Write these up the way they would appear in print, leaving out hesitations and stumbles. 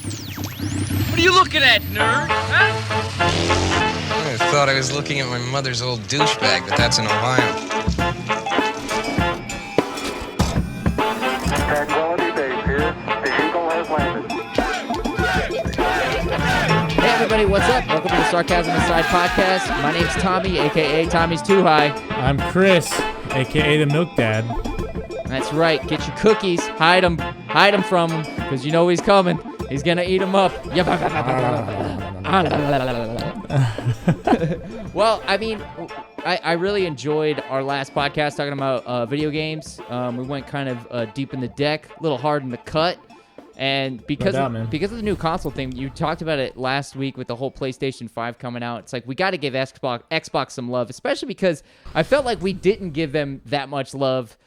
What are you looking at, nerd? Huh? I thought I was looking at my mother's old douchebag, but that's in Ohio. Tranquility Base here. The Eagle has landed. Hey everybody, what's up? Welcome to the Sarcasm Inside podcast. My name's Tommy, aka Tommy's Too High. I'm Chris, aka the Milk Dad. That's right. Get your cookies, hide them from him, because you know he's coming. He's gonna eat them up. Well, I mean, I really enjoyed our last podcast talking about video games. We went kind of deep in the deck, a little hard in the cut. And because of the new console thing, you talked about it last week with the whole PlayStation 5 coming out. It's like we got to give Xbox some love, especially because I felt like we didn't give them that much love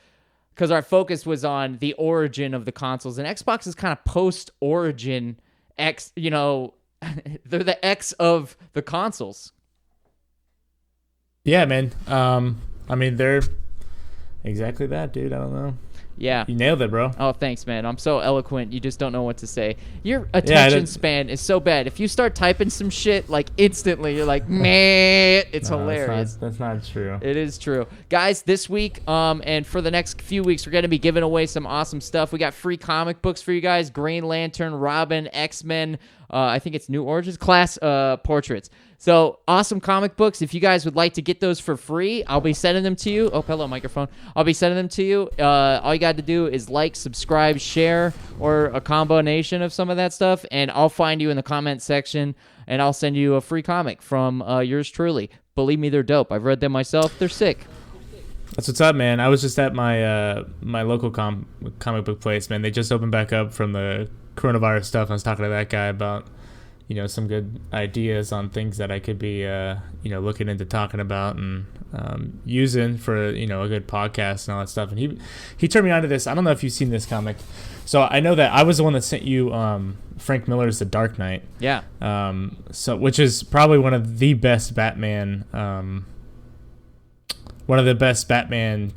because our focus was on the origin of the consoles. And Xbox is kind of post-origin X, you know, they're the X of the consoles. Yeah, man. I mean, they're exactly that, dude. I don't know. Yeah. You nailed it, bro. Oh, thanks, man. I'm so eloquent. You just don't know what to say. Your attention span is so bad. If you start typing some shit, like, instantly, you're like, meh. It's hilarious. That's not true. It is true. Guys, this week and for the next few weeks, we're going to be giving away some awesome stuff. We got free comic books for you guys. Green Lantern, Robin, X-Men. I think it's New Origins class portraits. So awesome comic books. If you guys would like to get those for free, I'll be sending them to you. Oh, hello, microphone. I'll be sending them to you. All you got to do is like, subscribe, share, or a combination of some of that stuff, and I'll find you in the comment section, and I'll send you a free comic from yours truly. Believe me, they're dope. I've read them myself. They're sick. That's what's up, man. I was just at my my local comic book place, man. They just opened back up from the coronavirus stuff. I was talking to that guy about, you know, some good ideas on things that I could be, looking into talking about and using for, you know, a good podcast and all that stuff. And he turned me on to this. I don't know if you've seen this comic. So I know that I was the one that sent you Frank Miller's The Dark Knight. Yeah. Which is probably one of the best Batman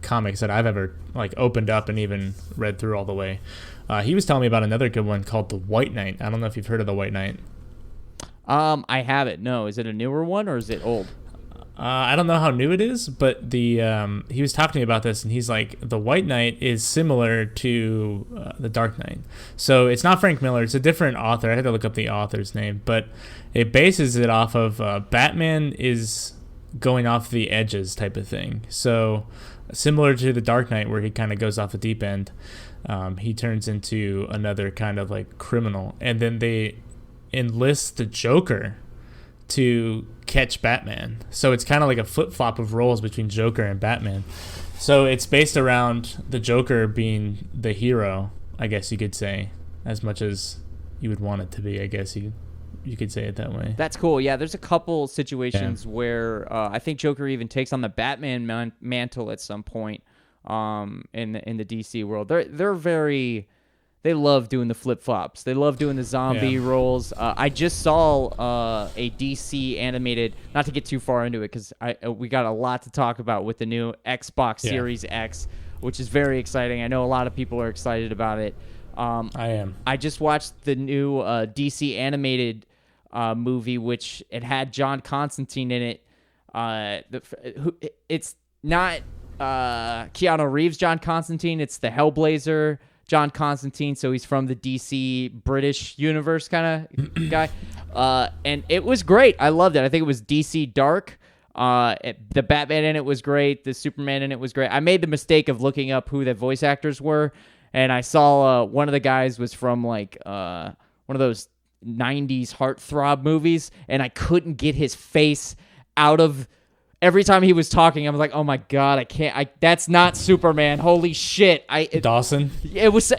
comics that I've ever like opened up and even read through all the way. He was telling me about another good one called The White Knight. I don't know if you've heard of The White Knight. I haven't. No, is it a newer one or is it old? I don't know how new it is, but he was talking to me about this, and he's like, the White Knight is similar to the Dark Knight. So it's not Frank Miller; it's a different author. I had to look up the author's name, but it bases it off of Batman is going off the edges type of thing. So similar to the Dark Knight, where he kind of goes off the deep end, he turns into another kind of like criminal, and then they enlist the Joker to catch Batman. So it's kind of like a flip-flop of roles between Joker and Batman. So it's based around the Joker being the hero, I guess you could say, as much as you would want it to be. I guess you could say it that way. That's cool. Yeah, there's a couple situations where I think Joker even takes on the Batman mantle at some point in the DC world. They're very... They love doing the flip-flops. They love doing the zombie roles. I just saw a DC animated, not to get too far into it, because we got a lot to talk about with the new Xbox Series X, which is very exciting. I know a lot of people are excited about it. I am. I just watched the new DC animated movie, which it had John Constantine in it. It's not Keanu Reeves' John Constantine. It's the Hellblazer John Constantine, so he's from the DC British universe kind of guy. And it was great. I loved it. I think it was DC Dark. The Batman in it was great. The Superman in it was great. I made the mistake of looking up who the voice actors were, and I saw one of the guys was from like one of those 90s heartthrob movies, and I couldn't get his face out of... Every time he was talking, I was like, "Oh my god, I can't! That's not Superman! Holy shit!" Dawson. It was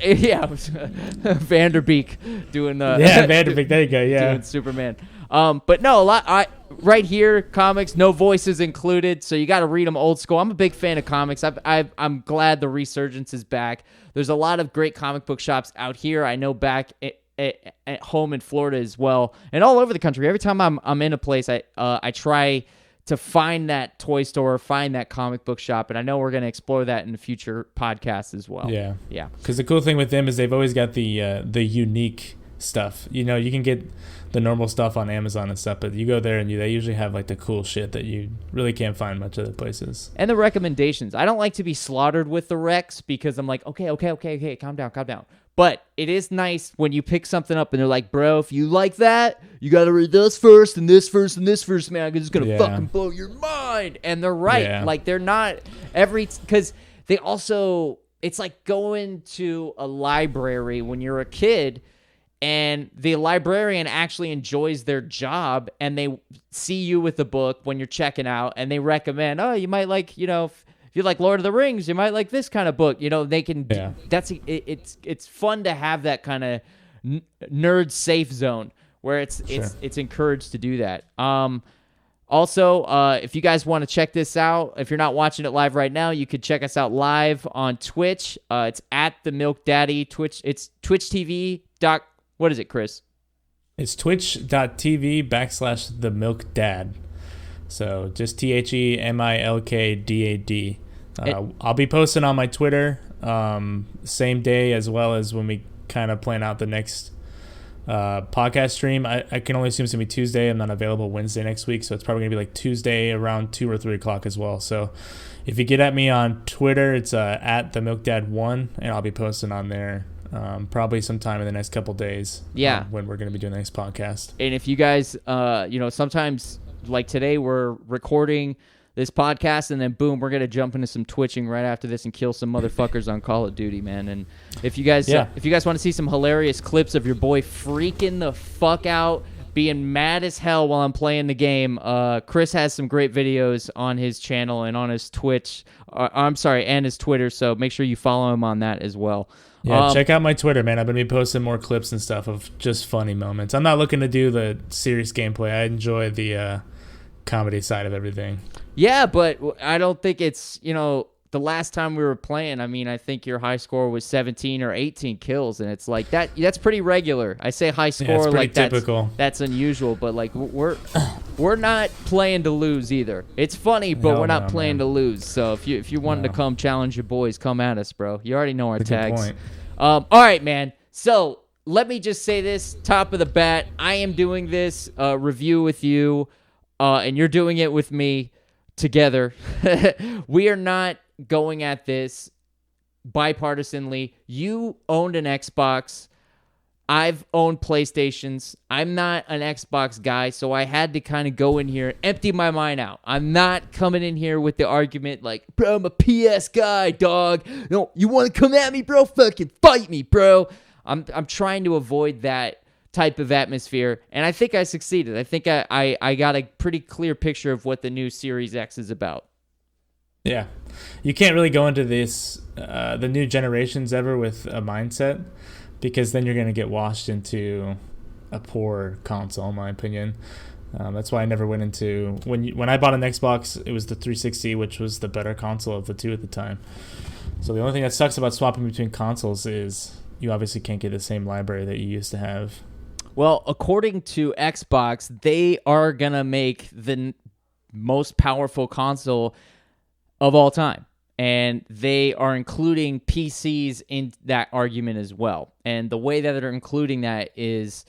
Vanderbeek doing the Vanderbeek. There you go. Yeah, doing Superman. But no, a lot. Right here, comics, no voices included, so you got to read them old school. I'm a big fan of comics. I'm glad the resurgence is back. There's a lot of great comic book shops out here. I know back at home in Florida as well, and all over the country. Every time I'm in a place, I try to find that toy store, find that comic book shop, and I know we're going to explore that in the future podcasts as well. Yeah. Yeah. Because the cool thing with them is they've always got the unique stuff. You know, you can get the normal stuff on Amazon and stuff, but you go there and they usually have like the cool shit that you really can't find much other places. And the recommendations. I don't like to be slaughtered with the recs because I'm like, okay, calm down. But it is nice when you pick something up and they're like, bro, if you like that, you got to read this first and this first and this first, man. It's going to fucking blow your mind. And they're right. Yeah. Like, they're not because they also, it's like going to a library when you're a kid and the librarian actually enjoys their job and they see you with the book when you're checking out and they recommend, oh, you might like, you know, if you like Lord of the Rings, you might like this kind of book. You know, they can. Yeah. It's fun to have that kind of nerd safe zone where it's encouraged to do that. Also, if you guys want to check this out, if you're not watching it live right now, you could check us out live on Twitch. It's at the Milk Daddy Twitch. It's Twitch TV. What is it, Chris? It's twitch.tv/the Milk Dad. So just THEMILKDAD. I'll be posting on my Twitter same day as well as when we kind of plan out the next podcast stream. I can only assume it's going to be Tuesday. I'm not available Wednesday next week, so it's probably going to be like Tuesday around 2 or 3 o'clock as well. So if you get at me on Twitter, it's at the MilkDad1, and I'll be posting on there probably sometime in the next couple days. Yeah. When we're going to be doing the next podcast. And if you guys, sometimes like today we're recording this podcast, and then boom, we're gonna jump into some twitching right after this and kill some motherfuckers on Call of Duty, man. And if you guys, want to see some hilarious clips of your boy freaking the fuck out, being mad as hell while I'm playing the game, Chris has some great videos on his channel and on his Twitch. And his Twitter. So make sure you follow him on that as well. Yeah, check out my Twitter, man. I'm going to be posting more clips and stuff of just funny moments. I'm not looking to do the serious gameplay. I enjoy the comedy side of everything. Yeah, but I don't think it's, the last time we were playing, I mean, I think your high score was 17 or 18 kills, and it's like that's pretty regular. I say high score like typical. That's unusual, but like we're not playing to lose either. It's funny, but we're not playing to lose. So if you wanted to come challenge your boys, come at us, bro. You already know our tags. All right, man. So let me just say this, top of the bat, I am doing this review with you, and you're doing it with me together. We are not going at this bipartisanly. You owned an Xbox. I've owned PlayStations. I'm not an Xbox guy, so I had to kind of go in here and empty my mind out. I'm not coming in here with the argument like, bro, I'm a PS guy, dog. No, you want to come at me, bro? Fucking fight me, bro. I'm trying to avoid that type of atmosphere, and I think I succeeded. I think I got a pretty clear picture of what the new Series X is about. Yeah. You can't really go into this, the new generations ever with a mindset, because then you're going to get washed into a poor console, in my opinion. That's why I never went into... When I bought an Xbox, it was the 360, which was the better console of the two at the time. So the only thing that sucks about swapping between consoles is you obviously can't get the same library that you used to have. Well, according to Xbox, they are going to make the most powerful console of all time. And they are including PCs in that argument as well. And the way that they're including that is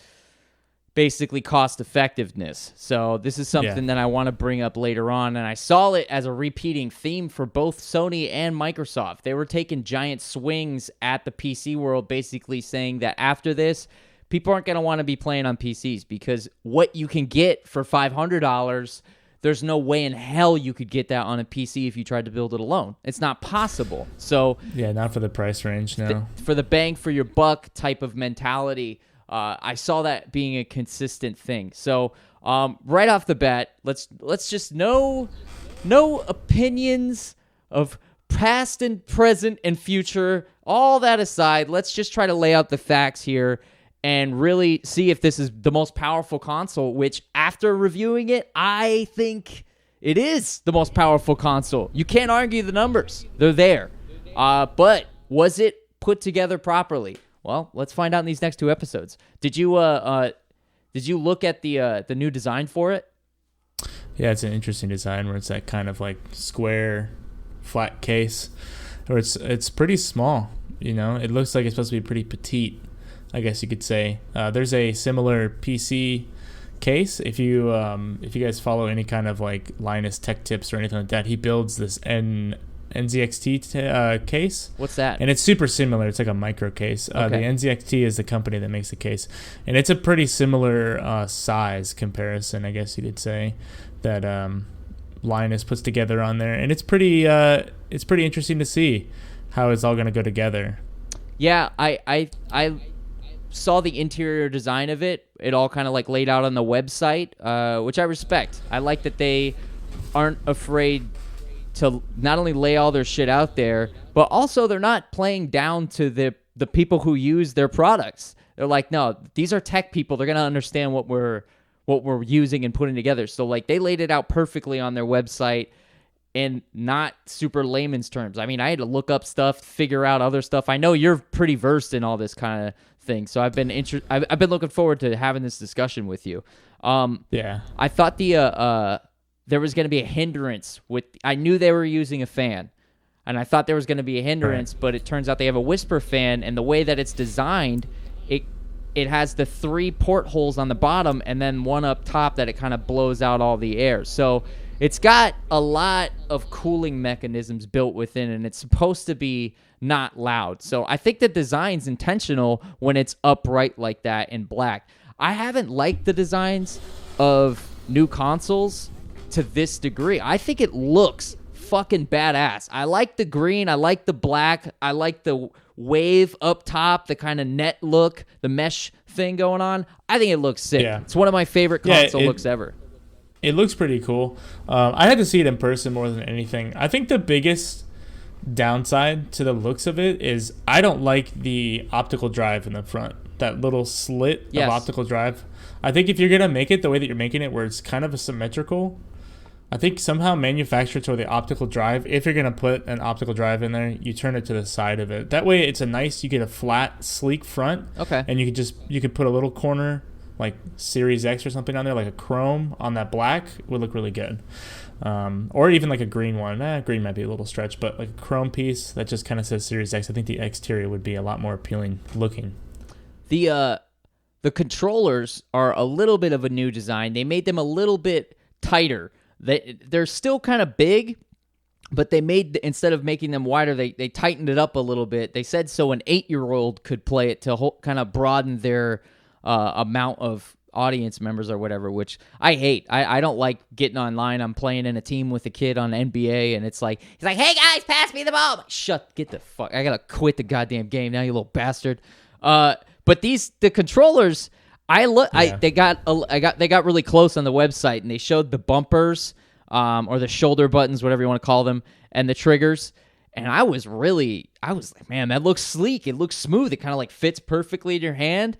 basically cost effectiveness. So this is something that I want to bring up later on. And I saw it as a repeating theme for both Sony and Microsoft. They were taking giant swings at the PC world, basically saying that after this, people aren't going to want to be playing on PCs because what you can get for $500, there's no way in hell you could get that on a PC if you tried to build it alone. It's not possible. So yeah, not for the price range, no. For the bang for your buck type of mentality, I saw that being a consistent thing. So right off the bat, let's just no opinions of past and present and future. All that aside, let's just try to lay out the facts here and really see if this is the most powerful console, which after reviewing it, I think it is the most powerful console. You can't argue the numbers. They're there. But was it put together properly? Well, let's find out in these next two episodes. Did you look at the new design for it? Yeah, it's an interesting design where it's that kind of like square, flat case, or it's pretty small. You know, it looks like it's supposed to be pretty petite. I guess you could say. There's a similar PC case. If you guys follow any kind of like Linus Tech Tips or anything like that, he builds this NZXT case. What's that? And it's super similar. It's like a micro case. The NZXT is the company that makes the case, and it's a pretty similar size comparison, I guess you could say, that Linus puts together on there, and it's pretty interesting to see how it's all going to go together. Yeah, I saw the interior design of it. It all kind of like laid out on the website, which I respect. I like that they aren't afraid to not only lay all their shit out there, but also they're not playing down to the people who use their products. They're like, no, these are tech people. They're gonna understand what we're using and putting together. So like they laid it out perfectly on their website in not super layman's terms. I mean, I had to look up stuff, figure out other stuff. I know you're pretty versed in all this kind of thing, so I've been looking forward to having this discussion with you. Yeah, I thought there was going to be a hindrance I knew they were using a fan, and I thought there was going to be a hindrance, right. But it turns out they have a whisper fan, and the way that it's designed, it has the 3 portholes on the bottom and then one up top that it kind of blows out all the air. So it's got a lot of cooling mechanisms built within, and it's supposed to be not loud. So I think the design's intentional when it's upright like that in black. I haven't liked the designs of new consoles to this degree. I think it looks fucking badass. I like the green. I like the black. I like the wave up top, the kind of net look, the mesh thing going on. I think it looks sick. Yeah. It's one of my favorite console looks ever. It looks pretty cool. I had to see it in person more than anything. I think the biggest downside to the looks of it is I don't like the optical drive in the front. That little slit of optical drive. I think if you're going to make it the way that you're making it, where it's kind of a symmetrical, I think somehow manufacture to the optical drive. If you're going to put an optical drive in there, you turn it to the side of it. That way it's you get a flat, sleek front. Okay. And you could put a little corner, like Series X or something on there, like a chrome on that black would look really good. Or even like a green one. Green might be a little stretch, but like a chrome piece that just kind of says Series X. I think the exterior would be a lot more appealing looking. The controllers are a little bit of a new design. They made them a little bit tighter. They're still kind of big, but instead of making them wider, they tightened it up a little bit. They said so an 8-year-old could play it to kind of broaden their amount of audience members or whatever, which I hate. I don't like getting online. I'm playing in a team with a kid on NBA, and it's like, he's like, hey guys, pass me the ball. I'm like, get the fuck. I gotta quit the goddamn game now, you little bastard. But the controllers, they got really close on the website, and they showed the bumpers, or the shoulder buttons, whatever you want to call them, and the triggers. And I was like, man, that looks sleek. It looks smooth. It kind of like fits perfectly in your hand.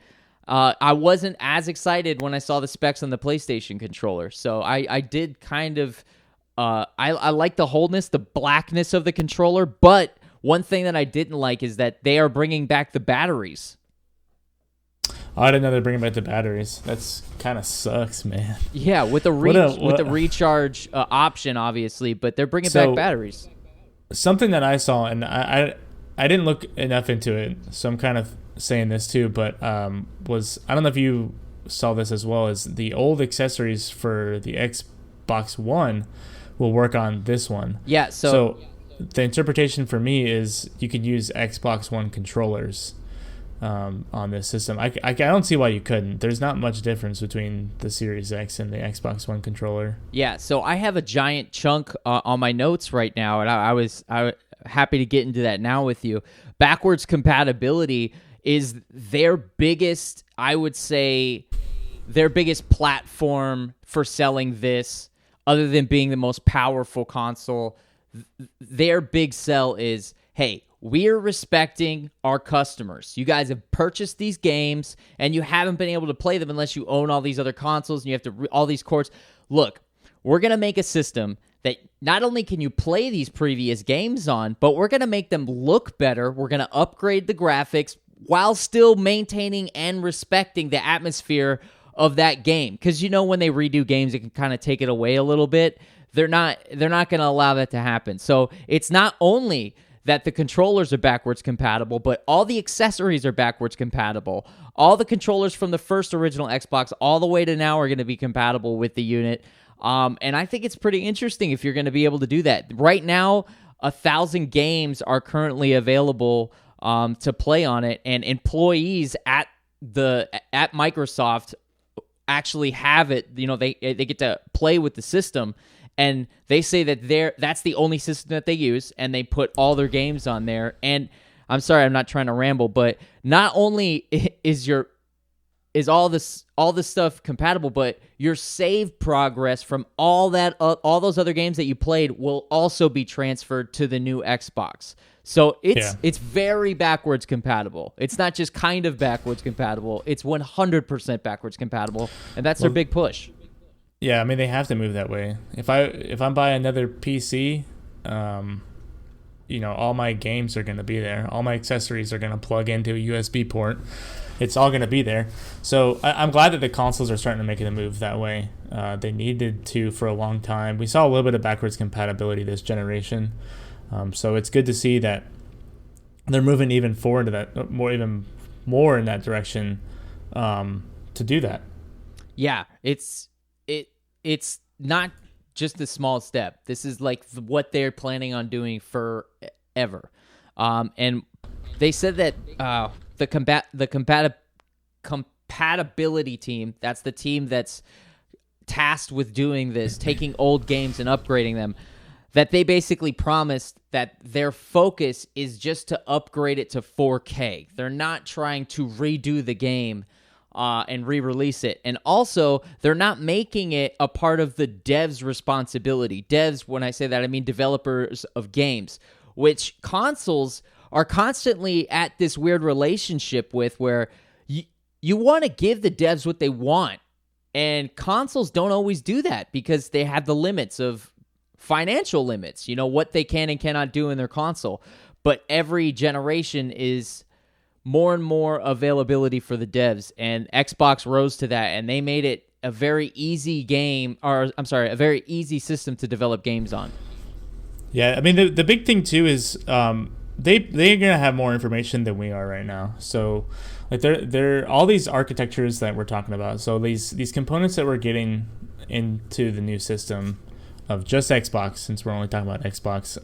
I wasn't as excited when I saw the specs on the PlayStation controller. So I did kind of, I like the wholeness, the blackness of the controller. But one thing that I didn't like is that they are bringing back the batteries. Oh, I didn't know they're bringing back the batteries. That's kind of sucks, man. Yeah, with the recharge option, obviously, but they're bringing back batteries. Something that I saw, and I didn't look enough into it, so I'm kind of saying this too, but I don't know if you saw this as well, as the old accessories for the Xbox One will work on this one. Yeah, so the interpretation for me is you could use Xbox One controllers on this system. I don't see why you couldn't. There's not much difference between the Series X and the Xbox One controller. Yeah, so I have a giant chunk on my notes right now, and I was happy to get into that now with you. Backwards compatibility is their biggest, I would say, their biggest platform for selling this, other than being the most powerful console. Their big sell is, hey, we're respecting our customers. You guys have purchased these games, and you haven't been able to play them unless you own all these other consoles, and you have to all these cords. Look, we're going to make a system that not only can you play these previous games on, but we're going to make them look better. We're going to upgrade the graphics while still maintaining and respecting the atmosphere of that game. Because when they redo games, it can kind of take it away a little bit. They're not going to allow that to happen. So it's not only that the controllers are backwards compatible, but all the accessories are backwards compatible. All the controllers from the first original Xbox all the way to now are going to be compatible with the unit. And I think it's pretty interesting if you're going to be able to do that. Right now, 1,000 games are currently available to play on it, and employees at Microsoft actually have it. You know, they get to play with the system. And they say that that's the only system that they use, and they put all their games on there. And I'm sorry, I'm not trying to ramble, but not only is all this stuff compatible, but your save progress from all those other games that you played will also be transferred to the new Xbox. So it's very backwards compatible. It's not just kind of backwards compatible. It's 100% backwards compatible, and that's their big push. Yeah, I mean they have to move that way. If I'm buying another PC, all my games are going to be there. All my accessories are going to plug into a USB port. It's all going to be there. So I'm glad that the consoles are starting to make it a move that way. They needed to for a long time. We saw a little bit of backwards compatibility this generation. So it's good to see that they're moving even forward to that, even more in that direction to do that. Yeah, it's not just a small step. This is like what they're planning on doing forever. And they said that the compatibility team, that's the team that's tasked with doing this, taking old games and upgrading them, that they basically promised that their focus is just to upgrade it to 4K. They're not trying to redo the game and re-release it. And also, they're not making it a part of the devs' responsibility. Devs, when I say that, I mean developers of games, which consoles are constantly at this weird relationship with, where you want to give the devs what they want, and consoles don't always do that because they have the limits of financial limits, what they can and cannot do in their console. But every generation is more and more availability for the devs, and Xbox rose to that, and they made it a very easy a very easy system to develop games on. Yeah, I mean the big thing too is they're gonna have more information than we are right now. So like they're all these architectures that we're talking about. So these components that we're getting into the new system of just Xbox, since we're only talking about Xbox,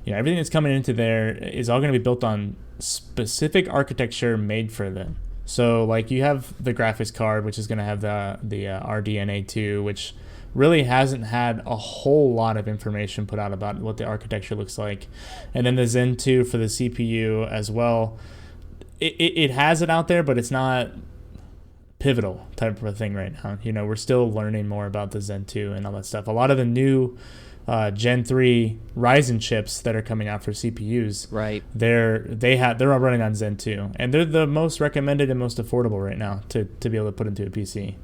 everything that's coming into there is all going to be built on specific architecture made for them. So like you have the graphics card, which is going to have the RDNA 2, which really hasn't had a whole lot of information put out about what the architecture looks like. And then the Zen 2 for the CPU as well. It has it out there, but it's not pivotal type of a thing right now. We're still learning more about the Zen 2 and all that stuff. A lot of the new Gen 3 Ryzen chips that are coming out for CPUs, right? They're running on Zen 2, and they're the most recommended and most affordable right now to be able to put into a PC.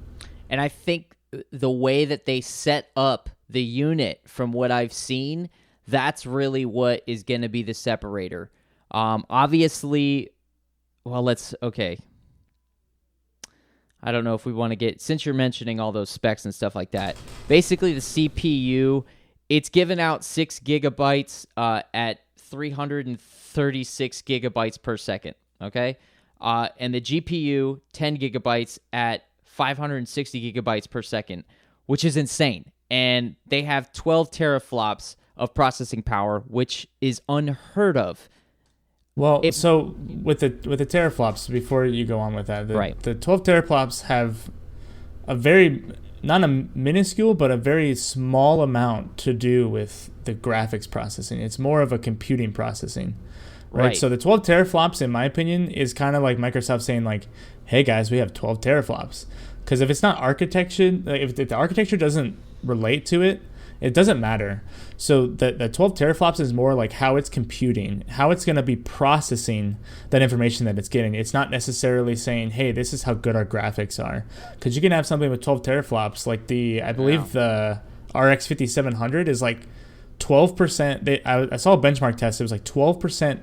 And I think the way that they set up the unit, from what I've seen, that's really what is going to be the separator. Obviously, okay. I don't know if we want to get, since you're mentioning all those specs and stuff like that, basically the CPU, it's given out 6 gigabytes at 336 gigabytes per second, okay? And the GPU, 10 gigabytes at 560 gigabytes per second, which is insane. And they have 12 teraflops of processing power, which is unheard of. Well, so with the teraflops, before you go on with that, the 12 teraflops have a very, not a minuscule, but a very small amount to do with the graphics processing. It's more of a computing processing, right? So the 12 teraflops, in my opinion, is kind of like Microsoft saying like, hey guys, we have 12 teraflops. Because if it's not architecture, if the architecture doesn't relate to it, it doesn't matter. So the 12 teraflops is more like how it's computing, how it's going to be processing that information that it's getting. It's not necessarily saying, hey, this is how good our graphics are. Because you can have something with 12 teraflops, like I believe the RX 5700 is like 12%. I saw a benchmark test. It was like 12%,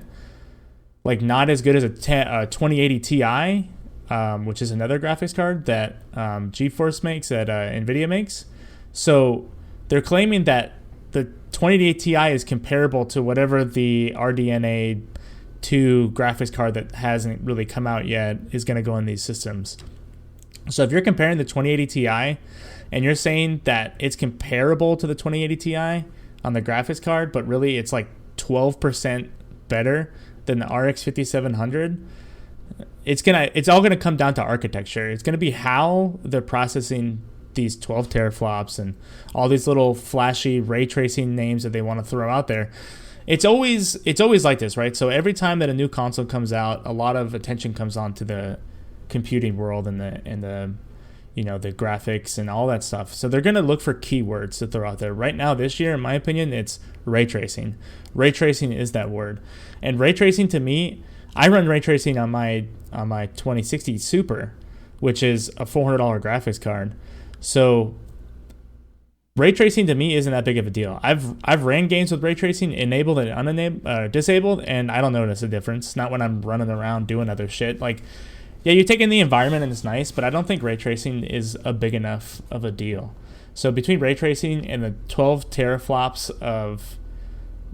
like not as good as a 2080 Ti, which is another graphics card that GeForce makes, that NVIDIA makes. So they're claiming that the 2080 Ti is comparable to whatever the RDNA 2 graphics card that hasn't really come out yet is going to go in these systems. So if you're comparing the 2080 Ti and you're saying that it's comparable to the 2080 Ti on the graphics card, but really it's like 12% better than the RX 5700, it's all gonna come down to architecture. It's gonna be how they're processing these 12 teraflops and all these little flashy ray tracing names that they want to throw out there. It's always like this, right? So every time that a new console comes out, a lot of attention comes on to the computing world and the the graphics and all that stuff. So they're going to look for keywords to throw out there. Right now, this year, in my opinion, it's ray tracing. Ray tracing is that word. And ray tracing, to me, I run ray tracing on my 2060 Super, which is a $400 graphics card. So ray tracing to me isn't that big of a deal. I've ran games with ray tracing enabled and disabled, and I don't notice a difference. Not when I'm running around doing other shit. Like, yeah, you're taking the environment and it's nice, but I don't think ray tracing is a big enough of a deal. So between ray tracing and the 12 teraflops of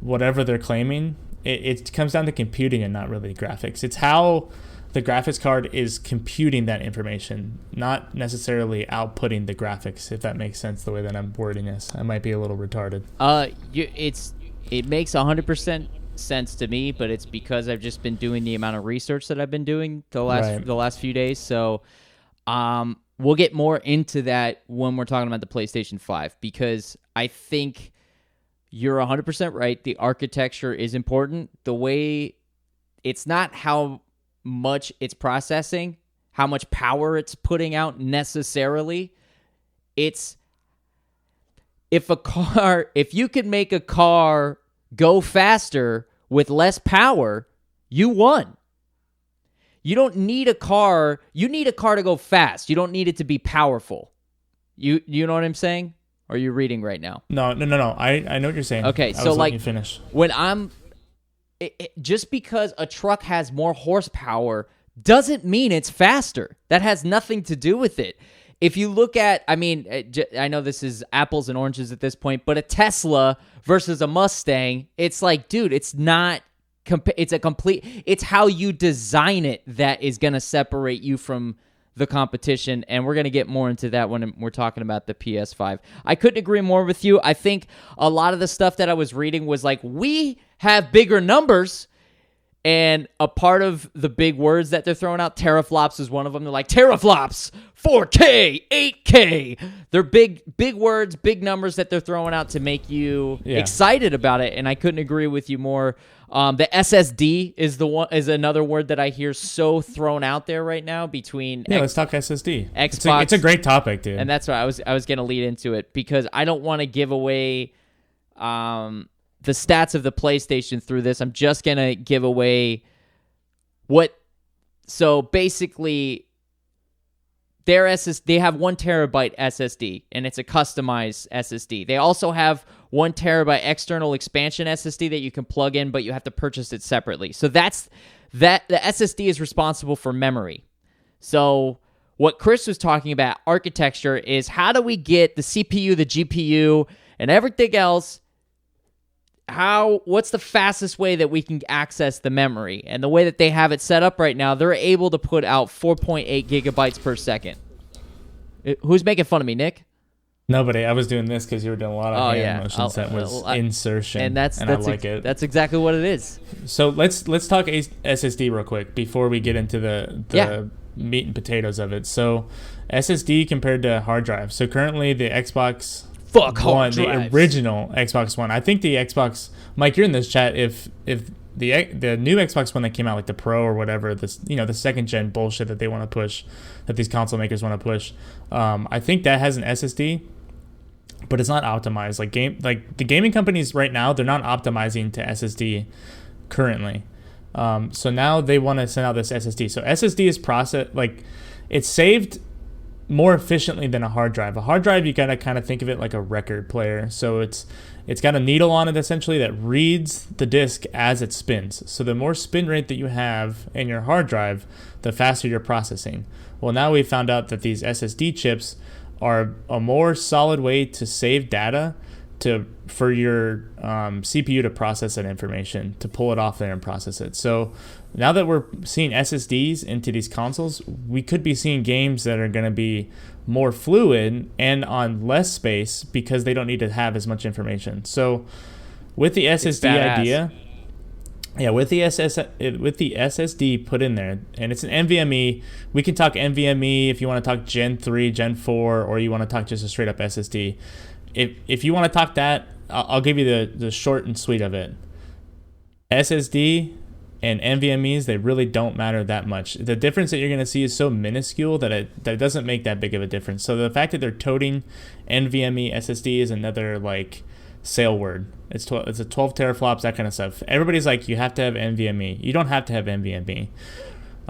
whatever they're claiming, it comes down to computing and not really graphics. It's how the graphics card is computing that information, not necessarily outputting the graphics, if that makes sense the way that I'm wording this. I might be a little retarded. It makes 100% sense to me, but it's because I've just been doing the amount of research that I've been doing the last few days. So we'll get more into that when we're talking about the PlayStation 5, because I think you're 100% right. The architecture is important. The way it's not how much it's processing, how much power it's putting out necessarily. It's if you could make a car go faster with less power, you won. You don't need a car. You need a car to go fast. You don't need it to be powerful. You know what I'm saying? Or are you reading right now? No. I know what you're saying. Okay, so like like finish. When just because a truck has more horsepower doesn't mean it's faster. That has nothing to do with it. If you look at, I know this is apples and oranges at this point, but a Tesla versus a Mustang, it's like, dude, it's not, it's how you design it that is going to separate you from the competition, and we're going to get more into that when we're talking about the PS5. I couldn't agree more with you. I think a lot of the stuff that I was reading was like, we have bigger numbers, and a part of the big words that they're throwing out, teraflops is one of them. They're like, teraflops, 4K, 8K. They're big words, big numbers that they're throwing out to make you excited about it, and I couldn't agree with you more. The SSD is another word that I hear so thrown out there right now between let's talk SSD. Xbox. It's a great topic, dude. And that's why I was going to lead into it, because I don't want to give away the stats of the PlayStation through this. I'm just going to give away so basically their SSD, they have 1 terabyte SSD, and it's a customized SSD. They also have 1 terabyte external expansion SSD that you can plug in, but you have to purchase it separately. So the SSD is responsible for memory. So what Chris was talking about, architecture, is how do we get the CPU, the GPU, and everything else, what's the fastest way that we can access the memory? And the way that they have it set up right now, they're able to put out 4.8 gigabytes per second. Who's making fun of me, Nick? Nobody. I was doing this because you were doing a lot of hand motions. That was insertion, and I like it. That's exactly what it is. So let's talk SSD real quick before we get into the meat and potatoes of it. So SSD compared to hard drive. So currently the Xbox One, the original Xbox One. I think the Xbox, Mike, you're in this chat. If the new Xbox One that came out, like the Pro or whatever, this the second gen bullshit that they want to push, that these console makers want to push, I think that has an SSD, but it's not optimized. Like the gaming companies right now, they're not optimizing to SSD currently. So now they want to send out this SSD. So SSD is it's saved more efficiently than a hard drive. A hard drive, you gotta kind of think of it like a record player. So it's got a needle on it essentially that reads the disk as it spins. So the more spin rate that you have in your hard drive, the faster you're processing. Well, now we found out that these SSD chips are a more solid way to save data for your CPU to process that information, to pull it off there and process it. So now that we're seeing SSDs into these consoles, we could be seeing games that are going to be more fluid and on less space because they don't need to have as much information. So with the SSD idea, with the SSD put in there, and it's an NVMe. We can talk NVMe if you want to talk Gen 3, Gen 4, or you want to talk just a straight up SSD. If you want to talk that, I'll give you the short and sweet of it. SSD and NVMEs, they really don't matter that much. The difference that you're going to see is so minuscule that it doesn't make that big of a difference. So the fact that they're toting NVMe SSD is another like sale word. It's a 12 teraflops, that kind of stuff. Everybody's like, you have to have NVMe. You don't have to have NVMe.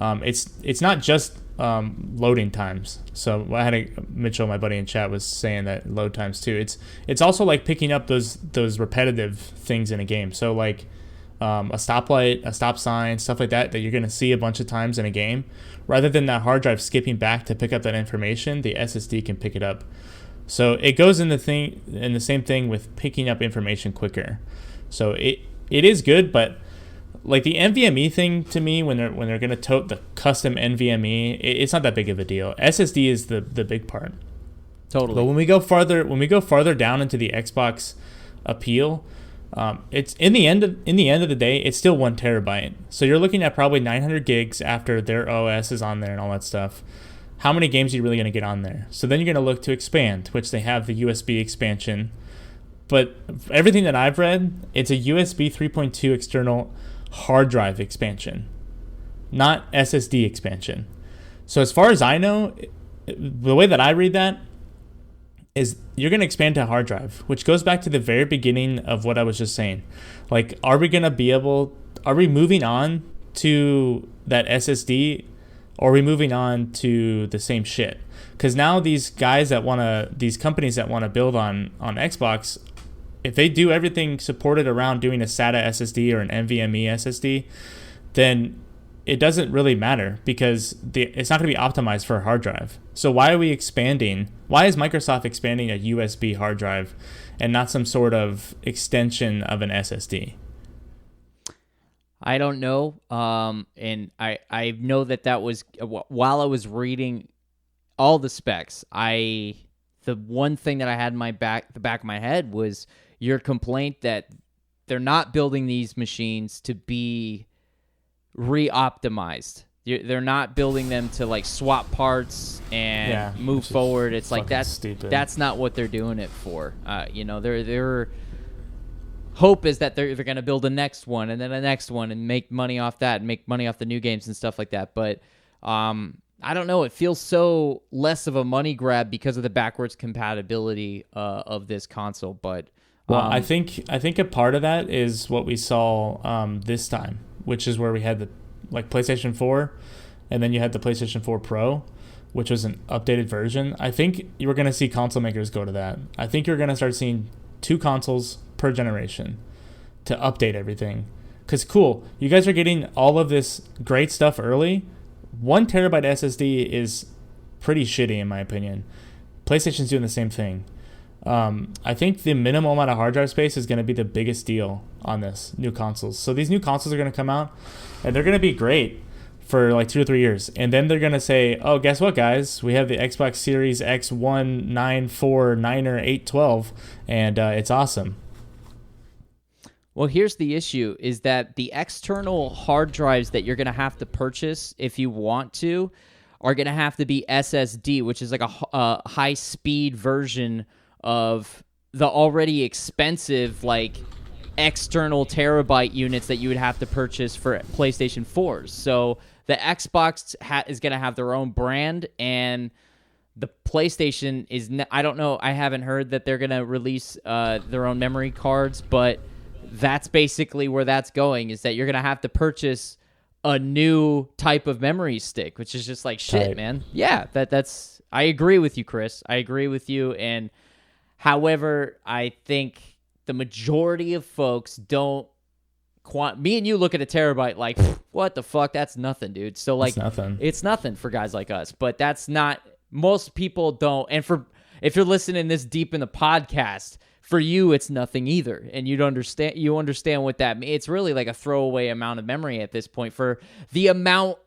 It's not just loading times. So I had Mitchell, my buddy in chat, was saying that load times too. It's also like picking up those repetitive things in a game. So like a stoplight, a stop sign, stuff like that you're going to see a bunch of times in a game. Rather than that hard drive skipping back to pick up that information, the SSD can pick it up. So it goes in the same thing with picking up information quicker. So it is good, but like the NVMe thing to me, when they're going to tote the custom NVMe, it's not that big of a deal. SSD is the big part. Totally. But when we go farther down into the Xbox appeal, it's in the end of the day, it's still 1 terabyte. So you're looking at probably 900 gigs after their OS is on there and all that stuff. How many games are you really going to get on there? So then you're going to look to expand, which they have the USB expansion. But everything that I've read, it's a USB 3.2 external hard drive expansion, not SSD expansion. So as far as I know, the way that I read that is you're going to expand to a hard drive, which goes back to the very beginning of what I was just saying. Like, are we moving on to that SSD? Or are we moving on to the same shit? Because now these companies that want to build on Xbox, if they do everything supported around doing a SATA SSD or an NVMe SSD, then it doesn't really matter because it's not going to be optimized for a hard drive. So why are we expanding? Why is Microsoft expanding a USB hard drive and not some sort of extension of an SSD? I don't know. And I know that was while I was reading all the specs, the one thing that I had in the back of my head was your complaint that they're not building these machines to be re-optimized. They're not building them to like swap parts and move forward. It's like that's not what they're doing it for. They're hope is that they're going to build the next one and then the next one and make money off that and make money off the new games and stuff like that. But I don't know. It feels so less of a money grab because of the backwards compatibility of this console. But I think a part of that is what we saw this time, which is where we had the PlayStation 4, and then you had the PlayStation 4 Pro, which was an updated version. I think you were going to see console makers go to that. I think you're going to start seeing 2 consoles per generation to update everything. Because cool, you guys are getting all of this great stuff early. 1 terabyte SSD is pretty shitty in my opinion. PlayStation's doing the same thing. I think the minimal amount of hard drive space is going to be the biggest deal on this new consoles. So these new consoles are going to come out and they're going to be great for like 2 or 3 years. And then they're going to say, oh, guess what, guys? We have the Xbox Series X 1, 9, 4, 9er, 8, 12, and it's awesome. Well, here's the issue, is that the external hard drives that you're going to have to purchase if you want to are going to have to be SSD, which is like a high-speed version of the already expensive like external terabyte units that you would have to purchase for PlayStation 4s. So the Xbox is going to have their own brand, and the PlayStation is I don't know. I haven't heard that they're going to release their own memory cards, but that's basically where that's going, is that you're going to have to purchase a new type of memory stick, which is just like shit, right, man. Yeah, that's I agree with you, Chris. I agree with you. And however, I think the majority of folks don't me and you look at a terabyte like, what the fuck? That's nothing, dude. So like, it's nothing for guys like us, but that's not, most people don't. And if you're listening this deep in the podcast, for you it's nothing either, and you understand what that means. It's really like a throwaway amount of memory at this point for the amount.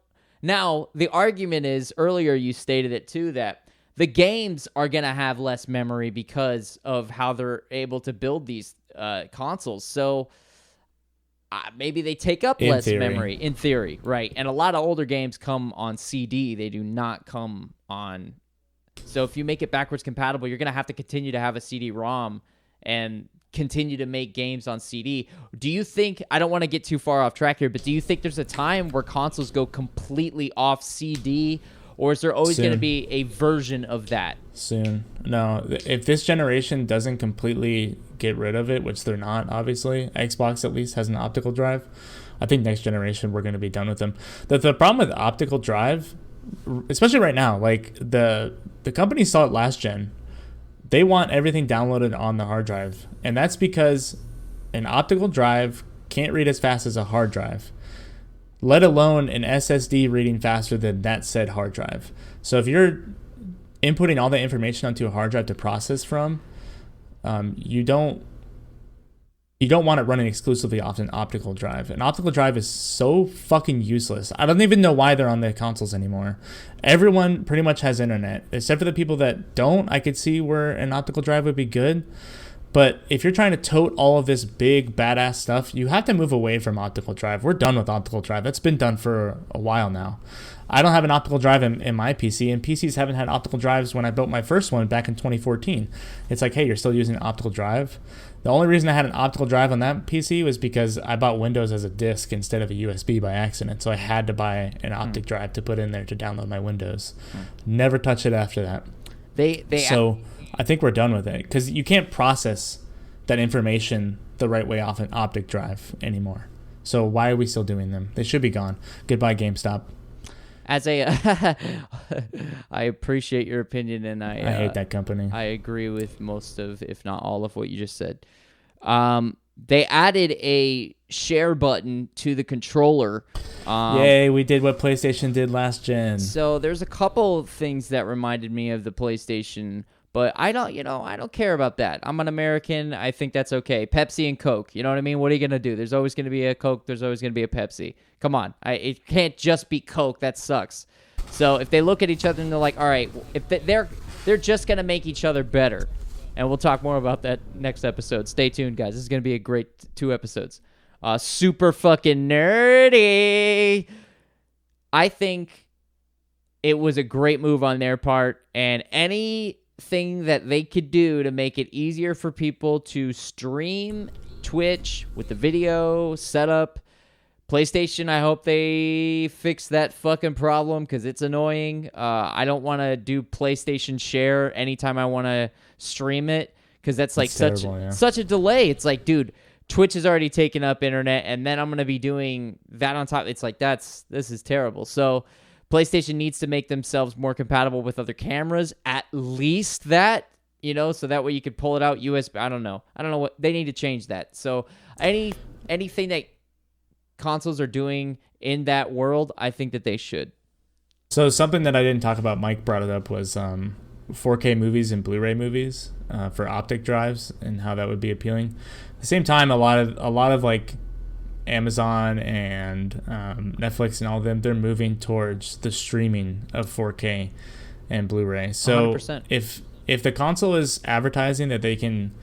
Now the argument is, earlier you stated it too, that the games are going to have less memory because of how they're able to build these consoles. So maybe they take up less memory in theory, right? And a lot of older games come on CD. They do not come on. So if you make it backwards compatible, you're going to have to continue to have a CD-ROM and continue to make games on CD. Do you think, I don't want to get too far off track here, but do you think there's a time where consoles go completely off CD, or is there always going to be a version of that? Soon. No, if this generation doesn't completely get rid of it, which they're not, obviously, Xbox at least has an optical drive. I think next generation we're going to be done with them. The problem with the optical drive, especially right now, like the company saw it last gen. They want everything downloaded on the hard drive, and that's because an optical drive can't read as fast as a hard drive, let alone an SSD reading faster than that said hard drive. So if you're inputting all the information onto a hard drive to process from, you don't want it running exclusively off an optical drive. An optical drive is so fucking useless. I don't even know why they're on the consoles anymore. Everyone pretty much has internet, except for the people that don't. I could see where an optical drive would be good. But if you're trying to tote all of this big, badass stuff, you have to move away from optical drive. We're done with optical drive. That's been done for a while now. I don't have an optical drive in my PC, and PCs haven't had optical drives when I built my first one back in 2014. It's like, hey, you're still using an optical drive? The only reason I had an optical drive on that PC was because I bought Windows as a disk instead of a USB by accident, so I had to buy an optic drive to put in there to download my Windows. Never touch it after that. I think we're done with it, because you can't process that information the right way off an optic drive anymore. So why are we still doing them? They should be gone. Goodbye, GameStop. I appreciate your opinion, and I hate that company. I agree with most of, if not all of, what you just said. They added a share button to the controller. Yay, we did what PlayStation did last gen. So there's a couple of things that reminded me of the PlayStation, but I don't care about that. I'm an American. I think that's okay. Pepsi and Coke. You know what I mean? What are you going to do? There's always going to be a Coke. There's always going to be a Pepsi. Come on. It can't just be Coke. That sucks. So if they look at each other and they're like, all right, if they're just going to make each other better. And we'll talk more about that next episode. Stay tuned, guys. This is going to be a great 2 episodes. Super fucking nerdy. I think it was a great move on their part, and anything that they could do to make it easier for people to stream Twitch with the video setup. PlayStation, I hope they fix that fucking problem, because it's annoying. I don't want to do PlayStation Share anytime I want to stream it, because that's like such a delay. It's like, dude, Twitch has already taken up internet, and then I'm going to be doing that on top. It's like, this is terrible. So PlayStation needs to make themselves more compatible with other cameras, at least that, so that way you could pull it out USB. I don't know what they need to change that. So anything that consoles are doing in that world, I think that they should. So something that I didn't talk about, Mike brought it up, was 4K movies and Blu-ray movies for optic drives, and how that would be appealing. At the same time, a lot of like Amazon and Netflix and all of them, they're moving towards the streaming of 4K and Blu-ray. So 100%. if the console is advertising that they can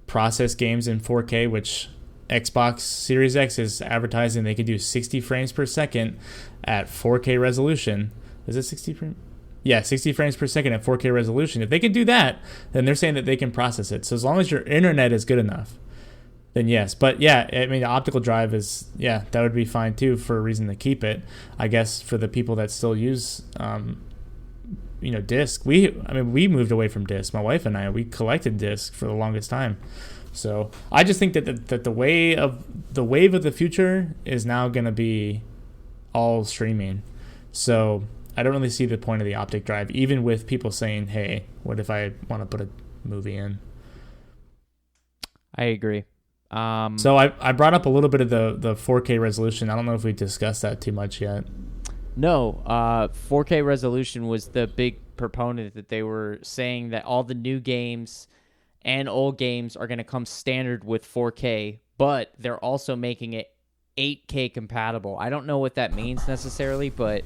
process games in 4K, which Xbox Series X is advertising they could do 60 frames per second at 4K resolution. Is it 60 frames? Yeah, 60 frames per second at 4K resolution. If they can do that, then they're saying that they can process it. So as long as your internet is good enough, then yes. But yeah, I mean, the optical drive is, that would be fine too, for a reason to keep it. I guess for the people that still use, disc. We moved away from disc. My wife and I, we collected disc for the longest time. So I just think that the wave of the future is now going to be all streaming. So I don't really see the point of the optic drive, even with people saying, hey, what if I want to put a movie in? I agree. So I brought up a little bit of the 4K resolution. I don't know if we discussed that too much yet. No, 4K resolution was the big proponent that they were saying that all the new games and old games are going to come standard with 4K, but they're also making it 8K compatible. I don't know what that means necessarily, but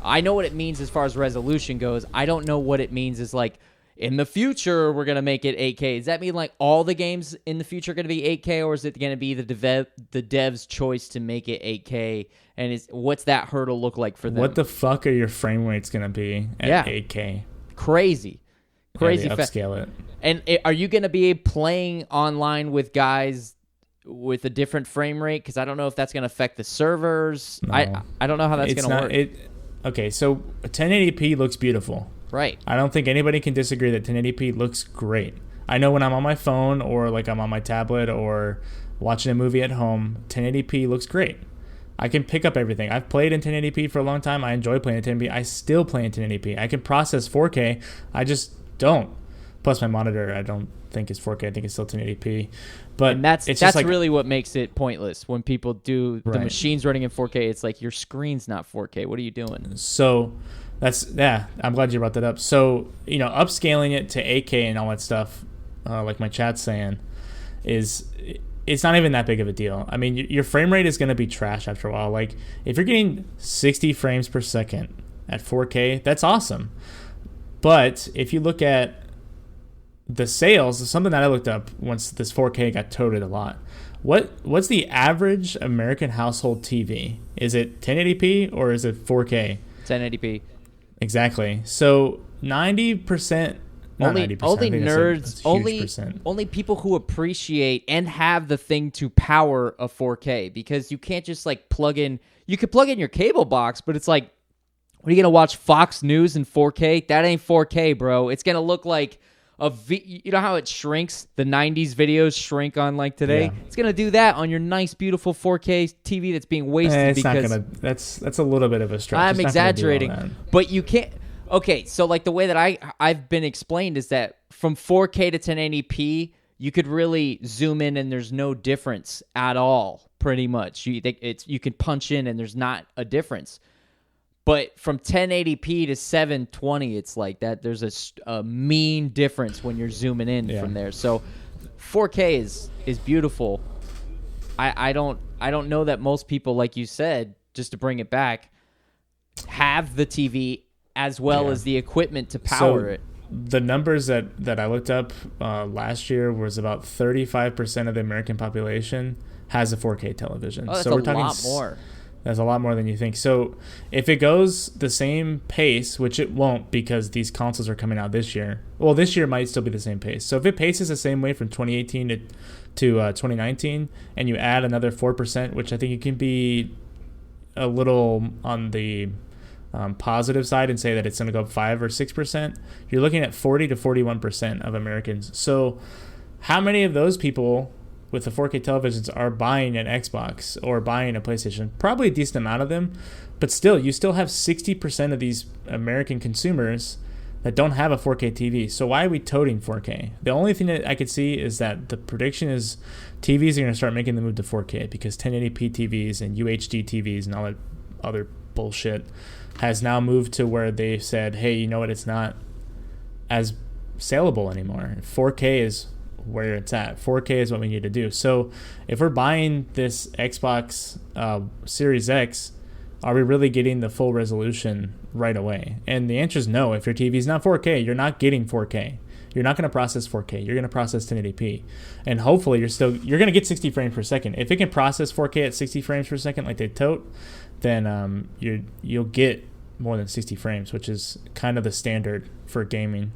I know what it means as far as resolution goes. I don't know what it means is like, in the future, we're going to make it 8K. Does that mean like all the games in the future are going to be 8K, or is it going to be the dev's choice to make it 8K? And what's that hurdle look like for them? What the fuck are your frame rates going to be at 8K? Crazy. They upscale it. And are you going to be playing online with guys with a different frame rate? Because I don't know if that's going to affect the servers. No. I don't know how that's going to work. Okay, so 1080p looks beautiful. Right. I don't think anybody can disagree that 1080p looks great. I know when I'm on my phone or like I'm on my tablet or watching a movie at home, 1080p looks great. I can pick up everything. I've played in 1080p for a long time. I enjoy playing in 1080p. I still play in 1080p. I can process 4K. I just don't. Plus my monitor, I don't think is 4K. I think it's still 1080p. But and that's like, really what makes it pointless. When people do the right. machines running in 4K, it's like your screen's not 4K. What are you doing? So I'm glad you brought that up. So, upscaling it to 8K and all that stuff, like my chat's saying, it's not even that big of a deal. I mean, your frame rate is going to be trash after a while. Like, if you're getting 60 frames per second at 4K, that's awesome. But if you look at the sales, something that I looked up once this 4K got touted a lot, what's the average American household TV? Is it 1080p or is it 4K? 1080p. Exactly. So 90%, only 90%, only nerds, only people who appreciate and have the thing to power a 4K, because you can't just like plug in. You could plug in your cable box, but it's like, what are you gonna watch Fox News in 4K? That ain't 4K, bro. It's gonna look like you know how it shrinks? The 90s videos shrink on like today. Yeah. It's gonna do that on your nice, beautiful 4K TV that's being wasted. That's a little bit of a stretch. I'm exaggerating, but you can't. Okay, so like the way that I've been explained is that from 4K to 1080p, you could really zoom in and there's no difference at all. Pretty much, you can punch in and there's not a difference. But from 1080p to 720, it's like that. There's a mean difference when you're zooming in from there. So 4K is beautiful. I don't know that most people, like you said, just to bring it back, have the TV as well as the equipment to power it. The numbers that I looked up last year was about 35% of the American population has a 4K television. Oh, that's so we're talking lot more. That's a lot more than you think. So if it goes the same pace, which it won't because these consoles are coming out this year. Well, this year might still be the same pace. So if it paces the same way from 2018 to 2019, and you add another 4%, which I think you can be a little on the positive side and say that it's going to go up 5 or 6%, you're looking at 40 to 41% of Americans. So how many of those people with the 4K televisions are buying an Xbox or buying a PlayStation? Probably a decent amount of them, but still, you still have 60% of these American consumers that don't have a 4K TV. So why are we toting 4K? The only thing that I could see is that the prediction is TVs are going to start making the move to 4K because 1080p TVs and UHD TVs and all that other bullshit has now moved to where they've said, hey, you know what, it's not as saleable anymore. 4K is where it's at. 4K is what we need to do. So if we're buying this Xbox Series X, are we really getting the full resolution right away? And the answer is no. If your TV is not 4K, you're not getting 4K. You're not going to process 4K. You're going to process 1080p. And hopefully you're going to get 60 frames per second. If it can process 4K at 60 frames per second like they tote, then you'll get more than 60 frames, which is kind of the standard for gaming.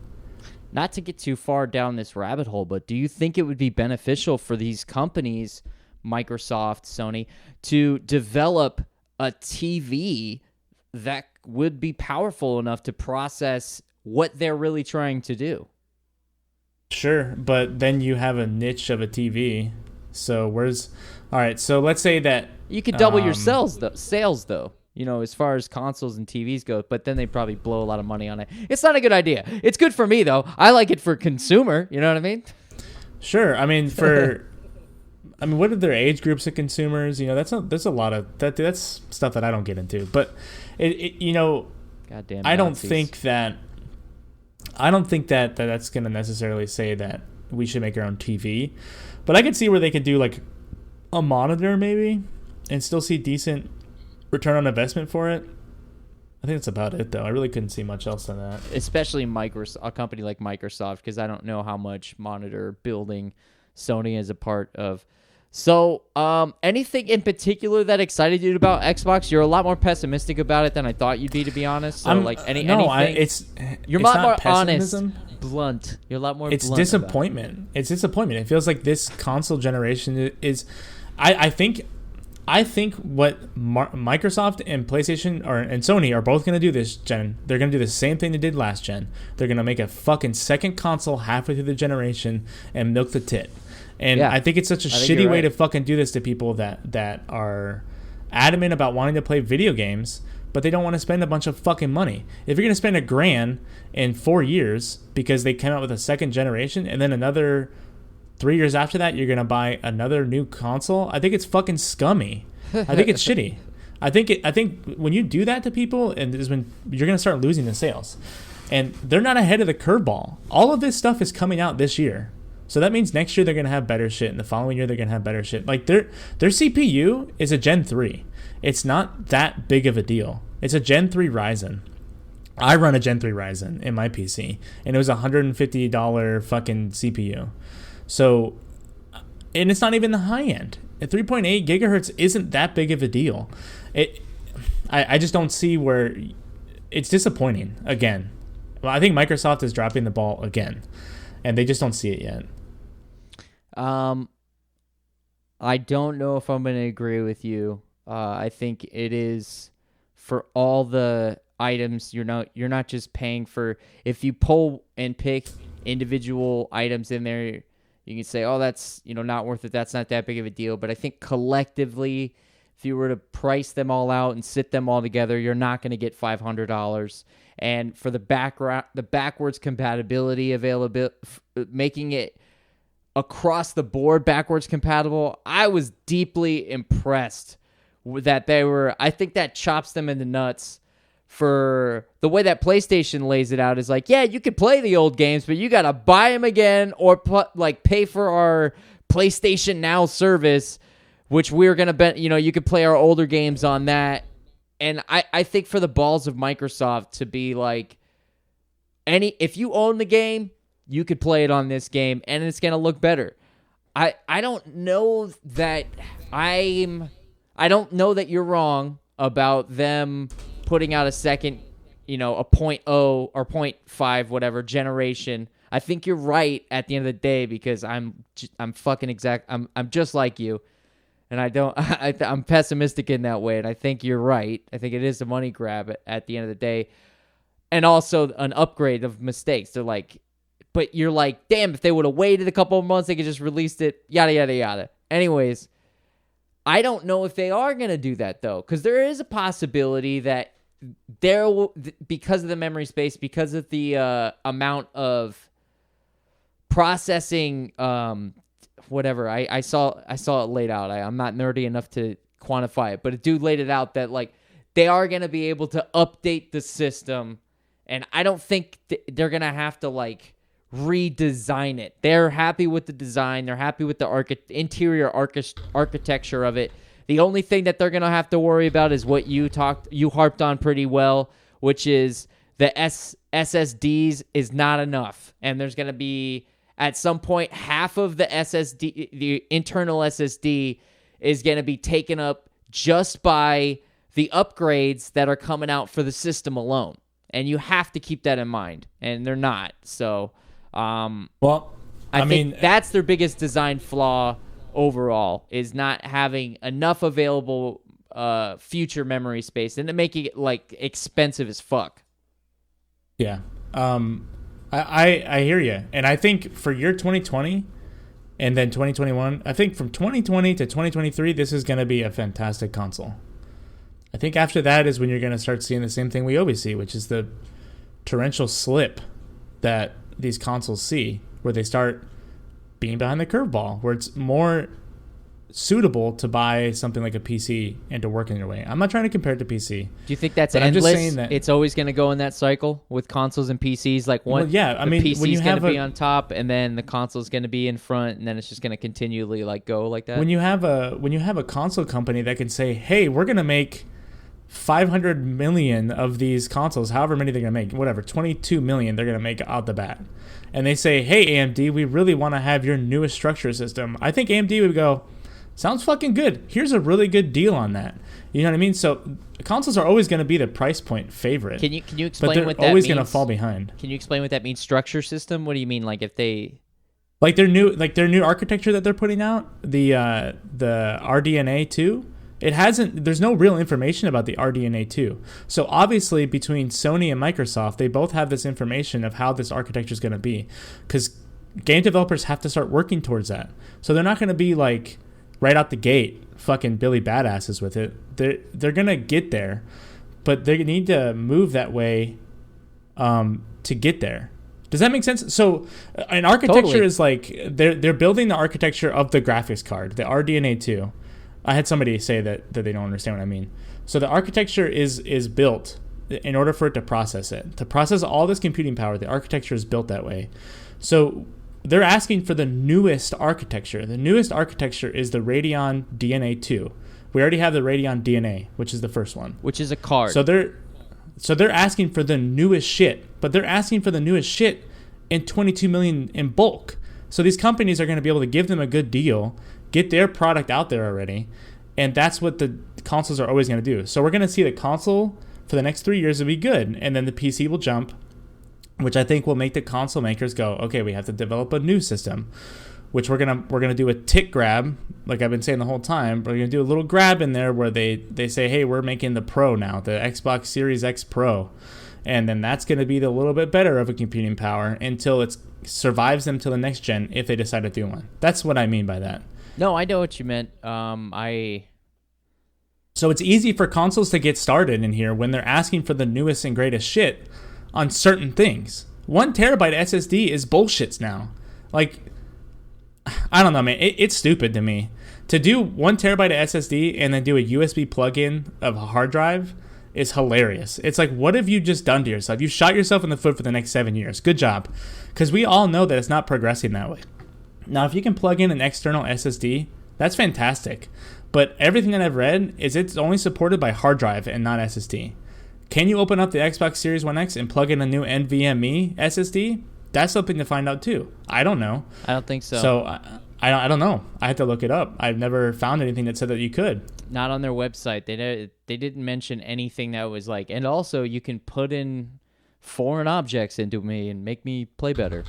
Not to get too far down this rabbit hole, but do you think it would be beneficial for these companies, Microsoft, Sony, to develop a TV that would be powerful enough to process what they're really trying to do? Sure, but then you have a niche of a TV. So all right, so let's say that you could double your sales though. As far as consoles and TVs go, but then they probably blow a lot of money on it. It's not a good idea. It's good for me, though. I like it for consumer. You know what I mean? Sure. I mean, what are their age groups of consumers? There's a lot of that. That's stuff that I don't get into. But goddamn, I don't think that that's going to necessarily say that we should make our own TV. But I could see where they could do like a monitor maybe and still see decent return on investment for it. I think that's about it, though. I really couldn't see much else than that. Especially a company like Microsoft, because I don't know how much monitor building Sony is a part of. So, anything in particular that excited you about Xbox? You're a lot more pessimistic about it than I thought you'd be, to be honest. So, anything? You're a lot more honest, blunt. You're a lot more. It's blunt disappointment. It's disappointment. It feels like this console generation is. I think what Microsoft and PlayStation and Sony are both going to do this gen, they're going to do the same thing they did last gen. They're going to make a fucking second console halfway through the generation and milk the tit. And I think it's such a shitty way to fucking do this to people that are adamant about wanting to play video games, but they don't want to spend a bunch of fucking money. If you're going to spend $1,000 in 4 years because they came out with a second generation and then another 3 years after that, you're going to buy another new console, I think it's fucking scummy. I think it's shitty. I think when you do that to people, and is when you're going to start losing the sales. And they're not ahead of the curveball. All of this stuff is coming out this year. So that means next year they're going to have better shit, and the following year they're going to have better shit. Like their CPU is a Gen 3. It's not that big of a deal. It's a Gen 3 Ryzen. I run a Gen 3 Ryzen in my PC, and it was a $150 fucking CPU. So, and it's not even the high end. At 3.8 gigahertz isn't that big of a deal. I just don't see where it's disappointing again. Well, I think Microsoft is dropping the ball again, and they just don't see it yet. I don't know if I'm going to agree with you. I think it is for all the items. You're not just paying for. If you pull and pick individual items in there, you can say, oh, that's not worth it. That's not that big of a deal. But I think collectively, if you were to price them all out and sit them all together, you're not going to get $500. And for the backwards compatibility availability, making it across the board backwards compatible, I was deeply impressed that they were. I think that chops them in the nuts. For the way that PlayStation lays it out is like, yeah, you could play the old games, but you got to buy them again or pay for our PlayStation Now service, which we're going to you could play our older games on that. And I think for the balls of Microsoft to be like, if you own the game, you could play it on this game and it's going to look better. I don't know that I don't know that you're wrong about them putting out a second, a 0.0 or 0.5 whatever generation. I think you're right at the end of the day because I'm just like you, and I'm pessimistic in that way, and I think you're right. I think it is a money grab at the end of the day, and also an upgrade of mistakes. They're like, but you're like, damn, if they would have waited a couple of months, they could just released it. Yada yada yada. Anyways, I don't know if they are gonna do that though, because there is a possibility that because of the memory space, because of the amount of processing, whatever. I saw it laid out. I'm not nerdy enough to quantify it, but a dude laid it out that like they are going to be able to update the system, and I don't think they're going to have to like redesign it. They're happy with the design. They're happy with the interior architecture of it. The only thing that they're going to have to worry about is what you harped on pretty well, which is the SSDs is not enough. And there's going to be, at some point, half of the SSD, the internal SSD, is going to be taken up just by the upgrades that are coming out for the system alone. And you have to keep that in mind. And they're not. So, I think that's their biggest design flaw overall, is not having enough available future memory space and to making it like expensive as fuck. Yeah. I hear you. And I think for year 2020 and then 2021, I think from 2020 to 2023, this is going to be a fantastic console. I think after that is when you're going to start seeing the same thing we always see, which is the torrential slip that these consoles see, where they start being behind the curveball, where it's more suitable to buy something like a PC and to work in your way. I'm not trying to compare it to PC. Do you think that's but I'm endless? just saying that it's always going to go in that cycle with consoles and PCs. Like one, PC's when you going have to be on top, and then the console's going to be in front, and then it's just going to continually like go like that. when you have a console company that can say, hey, we're going to make 500 million of these consoles, however many they're going to make, whatever, 22 million they're going to make out the bat. And they say, hey, AMD, we really want to have your newest structure system. I think AMD would go, sounds fucking good. Here's a really good deal on that. You know what I mean? So consoles are always going to be the price point favorite. Can you explain what that means? But they're always going to fall behind. Can you explain what that means? Structure system? What do you mean? Like if they... Like their new architecture that they're putting out, the RDNA 2, there's no real information about the RDNA 2. So obviously between Sony and Microsoft, they both have this information of how this architecture is going to be, because game developers have to start working towards that. So they're not going to be like right out the gate fucking Billy Badasses with it. They're going to get there, but they need to move that way to get there. Does that make sense? So an architecture Totally. is like they're building the architecture of the graphics card, the RDNA 2. I had somebody say that they don't understand what I mean. So the architecture is built in order for it to process it. To process all this computing power, the architecture is built that way. So they're asking for the newest architecture. The newest architecture is the Radeon DNA 2. We already have the Radeon DNA, which is the first one. Which is a card. So they're asking for the newest shit, but they're asking for the newest shit in 22 million in bulk. So these companies are going to be able to give them a good deal, get their product out there already, and that's what the consoles are always going to do. So we're going to see the console for the next 3 years will be good, and then the PC will jump, which I think will make the console makers go, okay, we have to develop a new system, which we're gonna do a tick grab, like I've been saying the whole time. We're gonna do a little grab in there where they say, hey, we're making the Pro now, the Xbox Series X Pro, and then that's gonna be the little bit better of a computing power until it survives them till the next gen if they decide to do one. That's what I mean by that. No, I know what you meant. So it's easy for consoles to get started in here when they're asking for the newest and greatest shit on certain things. 1 terabyte SSD is bullshits now. Like, I don't know, man. It's stupid to me. To do 1 terabyte of SSD and then do a USB plug-in of a hard drive is hilarious. It's like, what have you just done to yourself? You shot yourself in the foot for the next 7 years. Good job. Because we all know that it's not progressing that way. Now, if you can plug in an external SSD, that's fantastic. But everything that I've read is it's only supported by hard drive and not SSD. Can you open up the Xbox Series 1X and plug in a new NVMe SSD? That's something to find out too. I don't know. I don't think so. So I don't know. I had to look it up. I've never found anything that said that you could. Not on their website. They didn't mention anything that was like, and also you can put in foreign objects into me and make me play better.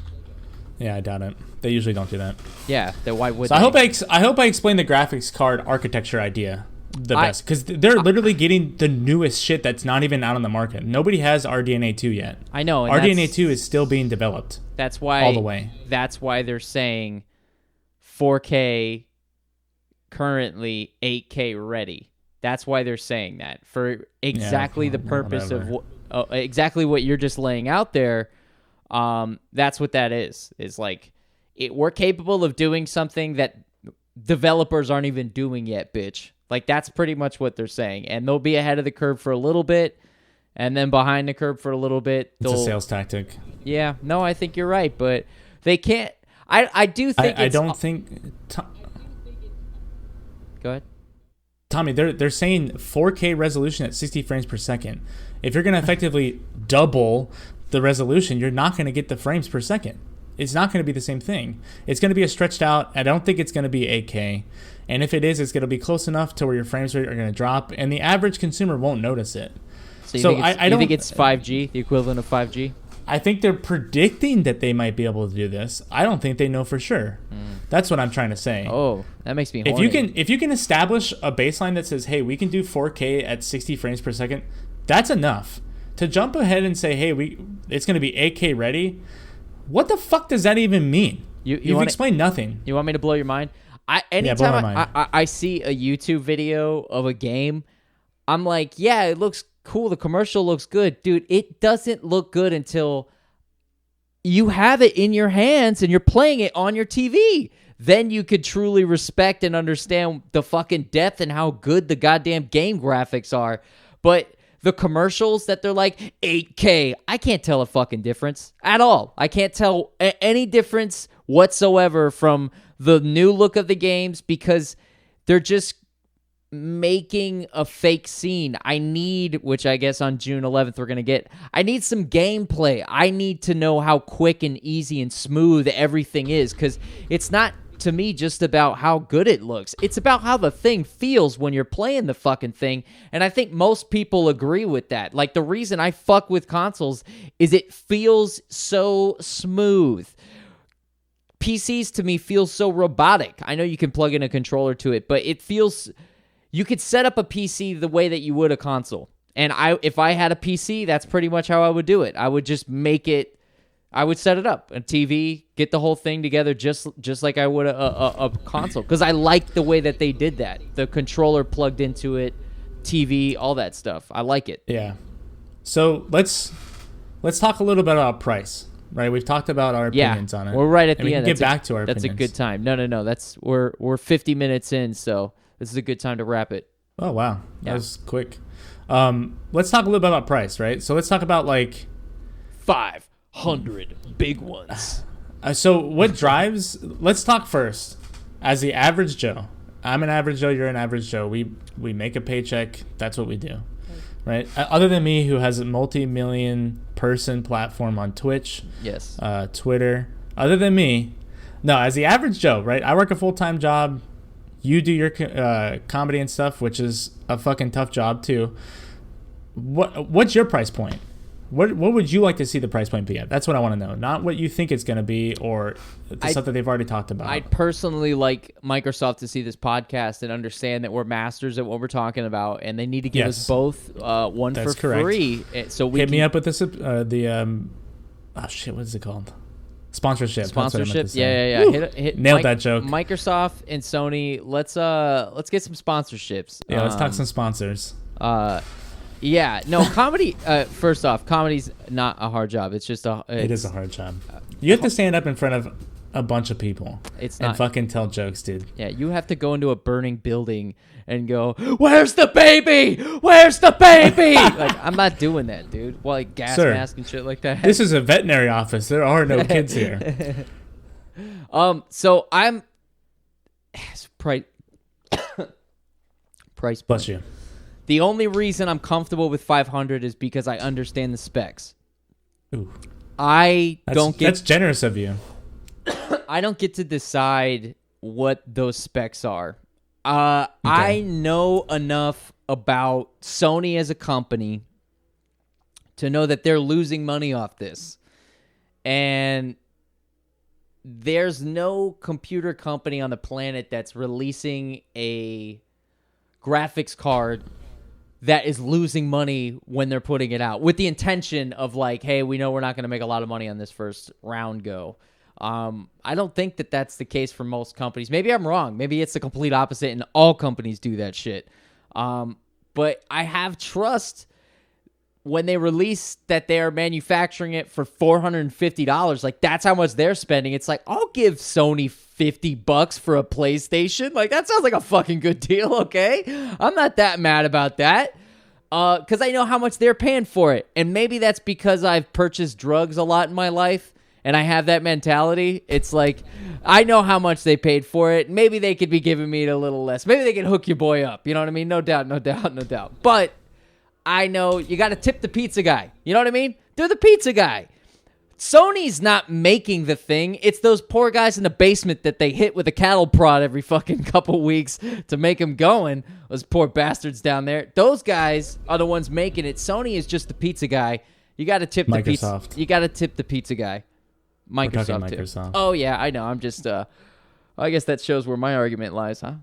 Yeah, I doubt it. They usually don't do that. Yeah, then why would So they? I hope I explained the graphics card architecture idea the best, because they're literally getting the newest shit that's not even out on the market. Nobody has RDNA 2 yet. I know. And RDNA 2 is still being developed. That's why all the way. That's why they're saying 4K currently 8K ready. That's why they're saying that, for exactly the purpose whatever. of exactly what you're just laying out there. That's what that is. Is like we're capable of doing something that developers aren't even doing yet, bitch. Like, that's pretty much what they're saying. And they'll be ahead of the curve for a little bit, and then behind the curve for a little bit. It's a sales tactic. Yeah, no, I think you're right, but they can't. I do think I don't think. Go ahead. Tommy, they're saying 4K resolution at 60 frames per second. If you're going to effectively double the resolution, you're not going to get the frames per second. It's not going to be the same thing. It's going to be a stretched out. I don't think it's going to be 8K. And if it is, it's going to be close enough to where your frames rate are going to drop, and the average consumer won't notice it. So you think it's 5G, the equivalent of 5G? I think they're predicting that they might be able to do this. I don't think they know for sure. That's what I'm trying to say. Oh, that makes me horny. If you can establish a baseline that says, hey, we can do 4K at 60 frames per second, that's enough. To jump ahead and say, hey, it's going to be 8K ready, what the fuck does that even mean? You've explained nothing. You want me to blow your mind? Anytime I see a YouTube video of a game, I'm like, yeah, it looks cool. The commercial looks good. Dude, it doesn't look good until you have it in your hands and you're playing it on your TV. then you could truly respect and understand the fucking depth and how good the goddamn game graphics are. But the commercials that they're like 8K, I can't tell a fucking difference at all. I can't tell any difference whatsoever from the new look of the games because they're just making a fake scene. I need, which I guess on June 11th we're going to get, I need some gameplay. I need to know how quick and easy and smooth everything is because it's not, to me, just about how good it looks. It's about how the thing feels when you're playing the fucking thing, and I think most people agree with that. Like, the reason I fuck with consoles is it feels so smooth. PCs, to me, feel so robotic. I know you can plug in a controller to it, but it feels... You could set up a PC the way that you would a console. And if I had a PC, that's pretty much how I would do it. I would just make it... I would set it up, a TV, get the whole thing together just like I would a console. Because I like the way that they did that. The controller plugged into it, TV, all that stuff. I like it. Yeah. So let's talk a little bit about price, right? We've talked about our opinions on it. We're right at and the we end. Can get back to our That's opinions. a good time. No. We're 50 minutes in, so this is a good time to wrap it. Oh, wow. That Yeah. was quick. Let's talk a little bit about price, right? So let's talk about, like... 500 big ones. So what drives... Let's talk first. As the average Joe. I'm an average Joe. You're an average Joe. We make a paycheck. That's what we do, right? Other than me, who has a multi-million person platform on Twitch, Yes. Twitter. Other than me, no, as the average Joe, right? I work a full-time job. You do your comedy and stuff, which is a fucking tough job too. What's your price point? What would you like to see the price point be at? That's what I want to know. Not what you think it's going to be or the stuff that they've already talked about. I'd personally like Microsoft to see this podcast and understand that we're masters at what we're talking about, and they need to give us both one That's for correct. free. So we Hit can, me up with this oh shit, what is it called? Sponsorship. That's what I meant to Sponsorship. say. Yeah. Woo! Hit Nailed that joke. Microsoft and Sony. Let's get some sponsorships. Yeah, let's talk some sponsors. Yeah, no, comedy. First off, comedy's not a hard job. It's just It is a hard job. You have to stand up in front of a bunch of people It's and not. fucking tell jokes, dude. Yeah, you have to go into a burning building and go, "Where's the baby? Where's the baby?" Like, I'm not doing that, dude. Well, like gas Sir, mask and shit like that. This is a veterinary office. There are no kids here. So I'm price price. Bless you. The only reason I'm comfortable with 500 is because I understand the specs. Ooh. That's generous of you. I don't get to decide what those specs are. I know enough about Sony as a company to know that they're losing money off this. And there's no computer company on the planet that's releasing a graphics card that is losing money when they're putting it out with the intention of like, hey, we know we're not going to make a lot of money on this first round go. I don't think that that's the case for most companies. Maybe I'm wrong. Maybe it's the complete opposite and all companies do that shit. But I have trust when they release that they are manufacturing it for $450. Like, that's how much they're spending. It's like, I'll give Sony $50 for a PlayStation. Like, that sounds like a fucking good deal, okay? I'm not that mad about that. Because I know how much they're paying for it. And maybe that's because I've purchased drugs a lot in my life. And I have that mentality. It's like, I know how much they paid for it. Maybe they could be giving me it a little less. Maybe they could hook your boy up. You know what I mean? No doubt. But I know you got to tip the pizza guy. You know what I mean? They're the pizza guy. Sony's not making the thing. It's those poor guys in the basement that they hit with a cattle prod every fucking couple weeks to make them going. Those poor bastards down there. Those guys are the ones making it. Sony is just the pizza guy. You got to tip the pizza. Microsoft. You got to tip the pizza guy. Microsoft, too. Microsoft. Oh yeah, I know. I'm just. I guess that shows where my argument lies, huh?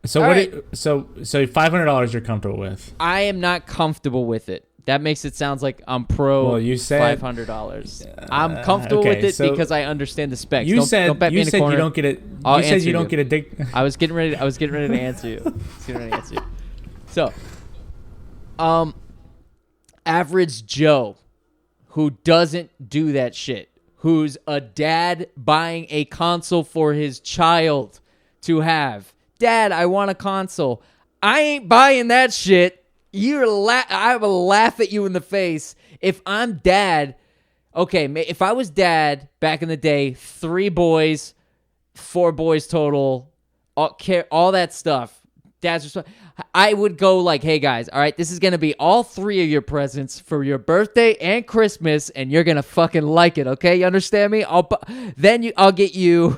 So all what? right. So $500 you're comfortable with? I am not comfortable with it. That makes it sound like I'm pro. Well, you said $500. I'm comfortable with it because I understand the specs. You said don't bet me you in the said corner. you don't get it. I'll You said answer you don't you. get a dick. I was getting ready to answer you. So, average Joe, who doesn't do that shit, who's a dad buying a console for his child to have. Dad, I want a console. I ain't buying that shit. I will laugh at you in the face. If I'm dad, okay, if I was dad back in the day, 3 boys, 4 boys total, all that stuff. I would go like, hey guys, all right, this is gonna be all 3 of your presents for your birthday and Christmas, and you're gonna fucking like it, okay? You understand me? I'll get you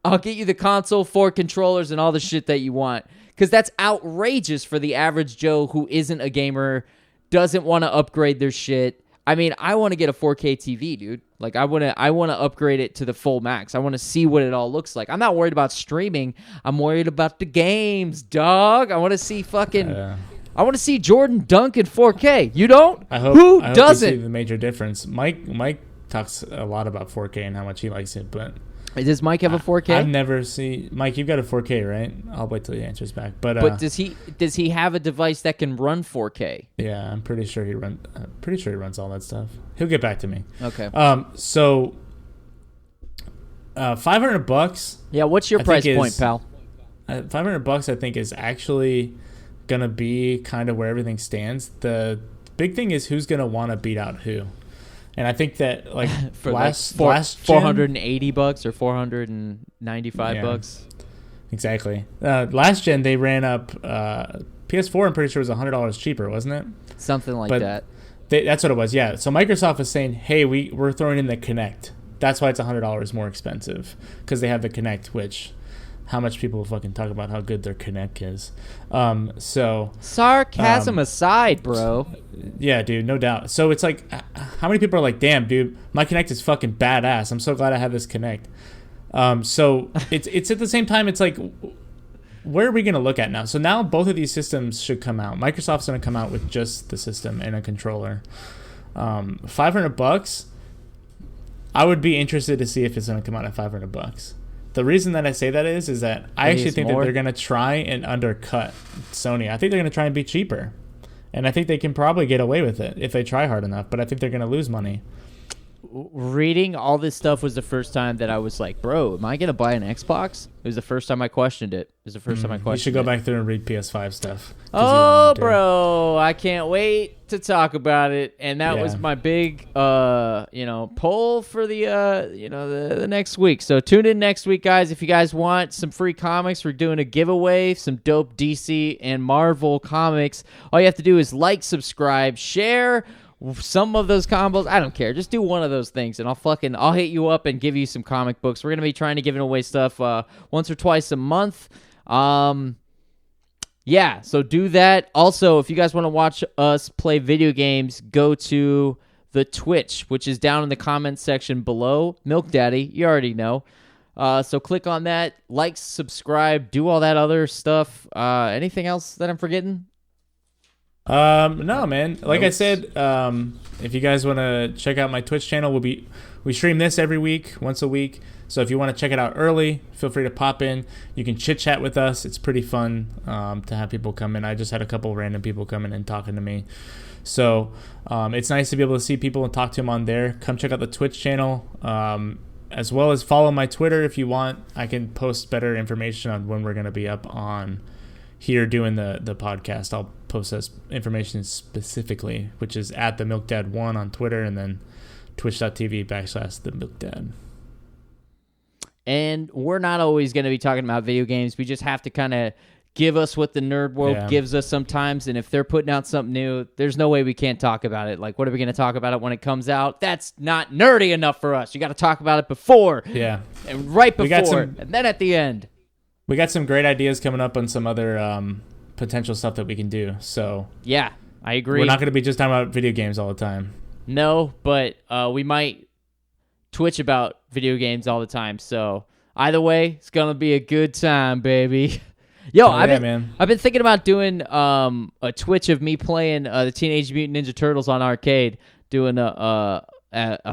the console, 4 controllers, and all the shit that you want, because that's outrageous for the average Joe who isn't a gamer, doesn't want to upgrade their shit. I mean, I want to get a 4K TV, dude. Like, I want to upgrade it to the full max. I want to see what it all looks like. I'm not worried about streaming. I'm worried about the games, dog. I want to see I want to see Jordan dunk in 4K. You don't? Who doesn't? You see the major difference. Mike talks a lot about 4K and how much he likes it, but does Mike have a 4K? I've never seen Mike. You've got a 4K, right? I'll wait till he answers back. But does he have a device that can run 4K? Yeah, I'm pretty sure he runs all that stuff. He'll get back to me. Okay. So $500. Yeah. What's your price point, pal? $500, I think, is actually gonna be kind of where everything stands. The big thing is who's gonna want to beat out who. And I think that like for last $480 or $495. Exactly. Last gen they ran up PS4. I'm pretty sure was $100 cheaper, wasn't it? Something like that. That's what it was. Yeah. So Microsoft was saying, hey, we're throwing in the Kinect. That's why it's $100 more expensive, because they have the Kinect, which how much people fucking talk about how good their Kinect is. Sarcasm aside, bro. Yeah, dude, no doubt. So it's like, how many people are like, damn, dude, my Kinect is fucking badass. I'm so glad I have this Kinect. So it's at the same time, it's like, where are we going to look at now? So now both of these systems should come out. Microsoft's going to come out with just the system and a controller. $500, I would be interested to see if it's going to come out at $500. The reason that I say that is that I actually think that they're going to try and undercut Sony. I think they're going to try and be cheaper. And I think they can probably get away with it if they try hard enough, but I think they're going to lose money. Reading all this stuff was the first time that I was like, bro, am I going to buy an Xbox? It was the first time I questioned it. You should go back through and read PS5 stuff. Oh, bro, I can't wait to talk about it. And that was my big, poll for the next week. So tune in next week, guys. If you guys want some free comics, we're doing a giveaway, some dope DC and Marvel comics. All you have to do is like, subscribe, share some of those combos. I don't care. Just do one of those things, and I'll hit you up and give you some comic books. We're gonna be trying to give away stuff once or twice a month. Yeah, so do that. Also, if you guys want to watch us play video games, go to the Twitch, which is down in the comments section below. Milk Daddy, you already know. So click on that, like, subscribe, do all that other stuff. Anything else that I'm forgetting? No, man. Like I said, if you guys want to check out my Twitch channel, we stream this every week, once a week. So if you want to check it out early, feel free to pop in. You can chit chat with us. It's pretty fun to have people come in. I just had a couple random people come in and talking to me. So it's nice to be able to see people and talk to them on there. Come check out the Twitch channel, as well as follow my Twitter if you want. I can post better information on when we're going to be up on here doing the podcast. I'll post this information specifically, which is at the MilkDad1 on Twitter, and then twitch.tv/themilkdad. And we're not always going to be talking about video games. We just have to kind of give us what the nerd world gives us sometimes. And if they're putting out something new, there's no way we can't talk about it. Like, what are we going to talk about it when it comes out? That's not nerdy enough for us. You got to talk about it before. Yeah. And right before. And then at the end. We got some great ideas coming up on some other potential stuff that we can do. So yeah, I agree. We're not going to be just talking about video games all the time. No, but we might Twitch about video games all the time. So either way, it's going to be a good time, baby. Yo, I've been thinking about doing a Twitch of me playing the Teenage Mutant Ninja Turtles on arcade, doing a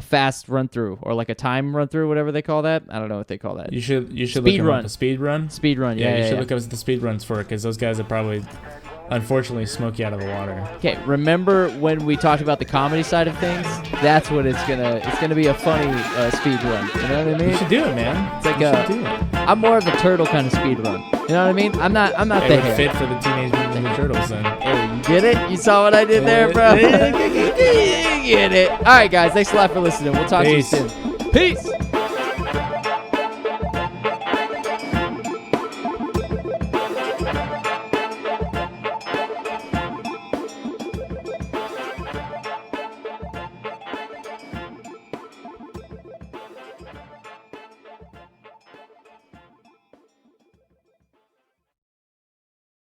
fast run through, or like a time run through, whatever they call that. I don't know what they call that. You should speed look run. Up a speed run. Speed run. Yeah, you should look up the speed runs for it, because those guys are probably unfortunately smoke you out of the water. Okay, remember when we talked about the comedy side of things? That's what it's gonna be a funny speed run. You know what I mean? You should do it, man. It's like you should do it. I'm more of a turtle kind of speed run. You know what I mean? I'm not It the would hare. fit for the Teenage Mutant Ninja Turtles then. Hey, you get it? You saw what I did there, bro? You get it. All right, guys. Thanks a lot for listening. We'll talk Peace. to you soon. Peace.